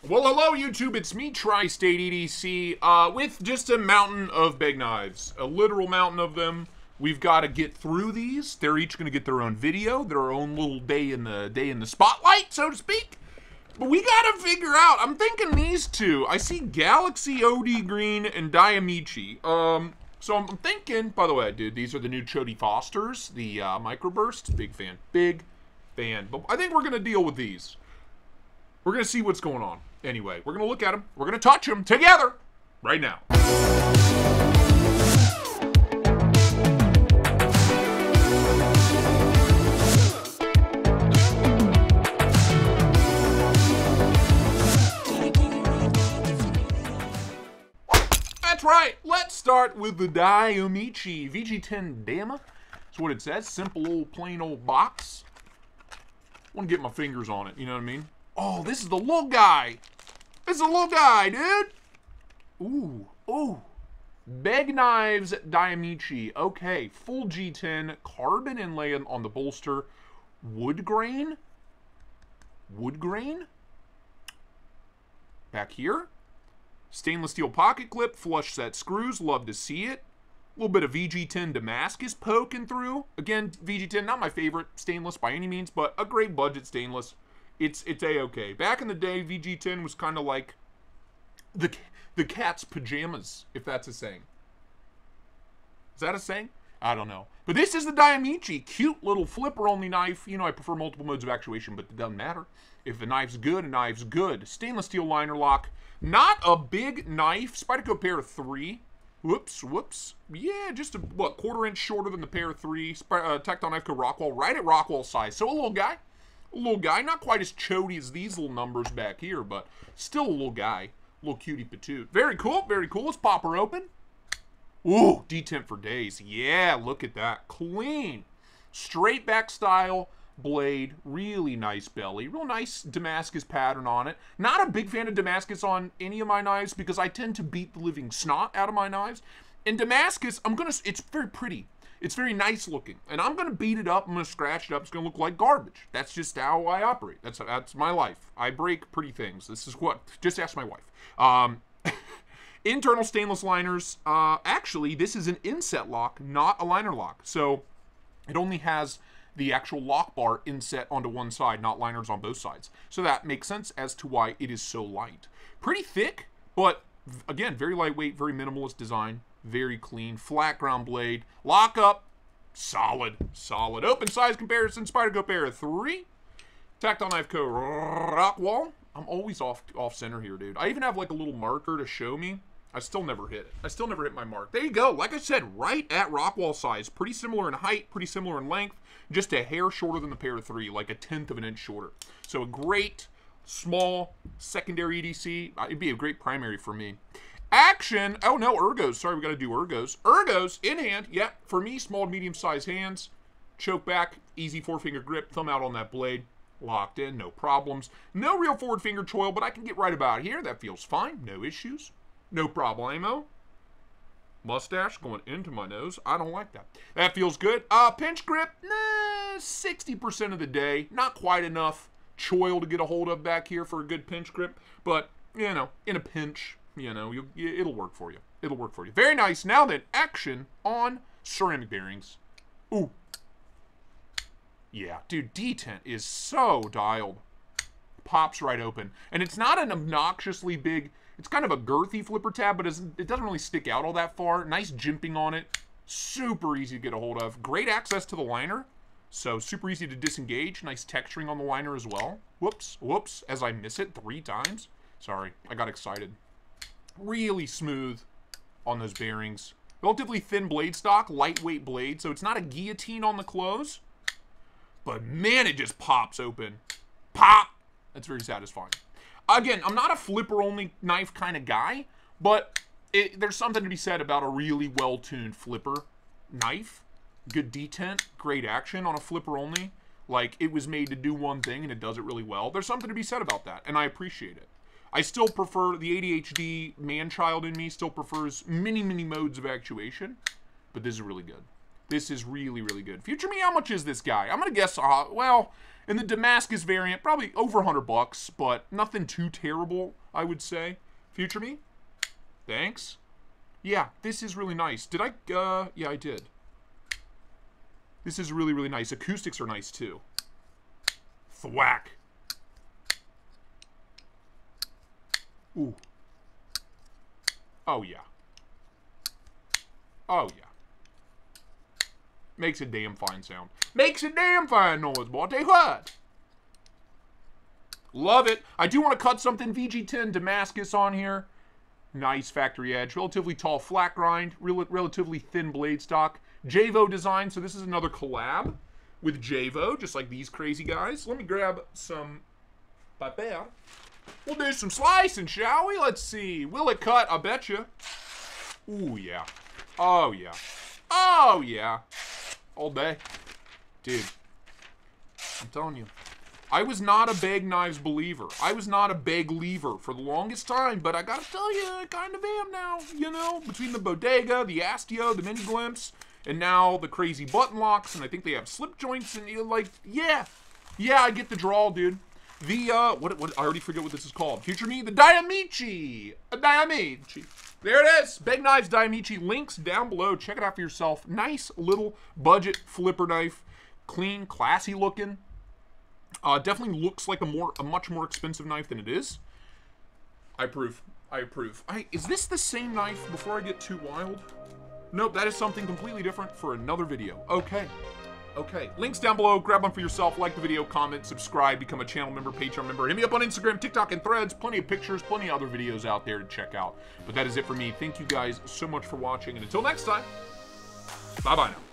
Well, hello, YouTube. It's me, Tri-State EDC, with just a mountain of Begg knives. A literal mountain of them. We've got to get through these. They're each going to get their own video, their own little day in the spotlight, so to speak. But we got to figure out, I'm thinking these two. I see Galaxy OD Green and Diamici. So I'm thinking, by the way, dude, these are the new Chody Fosters, the microbursts. Big fan. Big fan. But I think we're going to deal with these. We're going to see what's going on. Anyway, we're going to look at them. We're going to touch them together right now. That's right. Let's start with the Diamici VG10 Dama. That's what it says. Simple old plain old box. I want to get my fingers on it. You know what I mean? Oh, this is the little guy. This is a little guy, dude. Ooh, ooh. Begg Knives Diamici. Okay, full G10. Carbon inlay on the bolster. Wood grain. Wood grain. Back here. Stainless steel pocket clip. Flush set screws. Love to see it. A little bit of VG10 Damascus poking through. Again, VG10, not my favorite stainless by any means, but a great budget stainless. It's A-okay. Back in the day, VG10 was kind of like the cat's pajamas, if that's a saying. Is that a saying? I don't know. But this is the Diamici. Cute little flipper-only knife. You know, I prefer multiple modes of actuation, but it doesn't matter. If the knife's good, a knife's good. Stainless steel liner lock. Not a big knife. Spyderco pair 3. Whoops, whoops. Yeah, just a, what, quarter-inch shorter than the pair 3. Tactile Knife Co. Rockwall, right at Rockwall size. So a little guy. A little guy, not quite as chody as these little numbers back here, but still a little guy. A little cutie patoot. Very cool, very cool. Let's pop her open. Ooh, detent for days. Yeah, look at that. Clean. Straight back style blade. Really nice belly. Real nice Damascus pattern on it. Not a big fan of Damascus on any of my knives because I tend to beat the living snot out of my knives. And Damascus, it's very pretty. It's very nice looking, and I'm going to beat it up. I'm going to scratch it up. It's going to look like garbage. That's just how I operate. That's my life. I break pretty things. This is what, just ask my wife. Internal stainless liners. Actually, this is an inset lock, not a liner lock. So it only has the actual lock bar inset onto one side, not liners on both sides. So that makes sense as to why it is so light. Pretty thick, but again, very lightweight, very minimalist design. Very clean, flat ground blade. Lock up, solid, solid. Open size comparison, Spyderco pair 3. Tactile Knife Co. Rockwall. I'm always off center here, dude. I even have like a little marker to show me. I still never hit it. I still never hit my mark. There you go. Like I said, right at Rockwall size. Pretty similar in height, pretty similar in length. Just a hair shorter than the pair 3, like a 1/10 of an inch shorter. So a great, small, secondary EDC. It'd be a great primary for me. Action. Oh, no, ergos. Sorry, we got to do ergos. Ergos in hand. Yep. For me, small to medium-sized hands. Choke back. Easy four-finger grip. Thumb out on that blade. Locked in. No problems. No real forward finger choil, but I can get right about here. That feels fine. No issues. No problemo. Mustache going into my nose. I don't like that. That feels good. Pinch grip. 60% of the day. Not quite enough choil to get a hold of back here for a good pinch grip. But, you know, in a pinch, you know, it'll work for you. It'll work for you. Very nice. Now then, action on ceramic bearings. Ooh. Yeah, dude, detent is so dialed. Pops right open. And it's not an obnoxiously big, it's kind of a girthy flipper tab, but it doesn't really stick out all that far. Nice jimping on it. Super easy to get a hold of. Great access to the liner. So super easy to disengage. Nice texturing on the liner as well. Whoops, whoops, as I miss it 3 times. Sorry, I got excited. Really smooth on those bearings. Relatively thin blade stock, lightweight blade, so it's not a guillotine on the close. But man, it just pops open. Pop! That's very satisfying. Again, I'm not a flipper-only knife kind of guy, but there's something to be said about a really well-tuned flipper knife. Good detent, great action on a flipper-only. Like, it was made to do one thing, and it does it really well. There's something to be said about that, and I appreciate it. I still prefer, the ADHD man-child in me still prefers many, many modes of actuation, but this is really good. This is really, really good. Future me, how much is this guy? I'm going to guess, well, in the Damascus variant, probably over $100, but nothing too terrible, I would say. Future me, thanks. Yeah, this is really nice. Did I, yeah, I did. This is really, really nice. Acoustics are nice, too. Thwack. Ooh. Oh, yeah. Oh, yeah. Makes a damn fine sound. Makes a damn fine noise, boy. Take what? Love it. I do want to cut something. VG10 Damascus on here. Nice factory edge. Relatively tall flat grind. Relatively thin blade stock. Javo design. So this is another collab with Javo, just like these crazy guys. Let me grab some paper. We'll do some slicing, shall we? Let's see. Will it cut? I betcha. Ooh, yeah. Oh, yeah. Oh, yeah. All day. Dude. I'm telling you. I was not a Begg knives believer. I was not a Begg lever for the longest time, but I gotta tell you, I kind of am now. You know, between the Bodega, the Astio, the Mini Glimpse, and now the crazy button locks, and I think they have slip joints, and you're like, yeah. Yeah, I get the draw, dude. The, what, I already forget what this is called. Future me, the Diamici. A Diamici. There it is. Begg Knives Diamici. Links down below. Check it out for yourself. Nice little budget flipper knife. Clean, classy looking. Definitely looks like a much more expensive knife than it is. I approve. I approve. Is this the same knife before I get too wild? Nope, that is something completely different for another video. Okay. Okay, links down below. Grab one for yourself. Like the video, comment, subscribe, become a channel member, Patreon member. Hit me up on Instagram, TikTok, and Threads. Plenty of pictures, plenty of other videos out there to check out. But that is it for me. Thank you guys so much for watching. And until next time, bye-bye now.